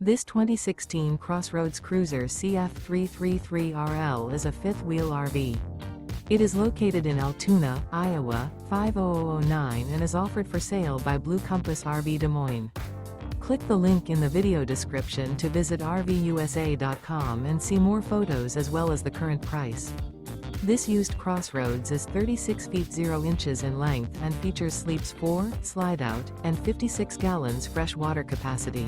This 2016 CrossRoads Cruiser CF333RL is a fifth-wheel RV. It is located in Altoona, Iowa, 50009 and is offered for sale by Blue Compass RV Des Moines. Click the link in the video description to visit RVUSA.com and see more photos as well as the current price. This used CrossRoads is 36 feet 0 inches in length and features sleeps 4, Slideout, and 56 gallons fresh water capacity.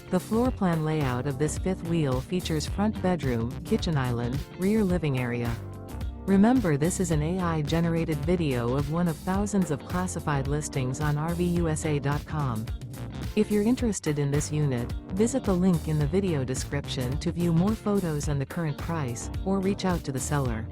The floor plan layout of this fifth wheel features front bedroom, kitchen island, rear living area. Remember, this is an AI-generated video of one of thousands of classified listings on RVUSA.com. If you're interested in this unit, visit the link in the video description to view more photos and the current price, or reach out to the seller.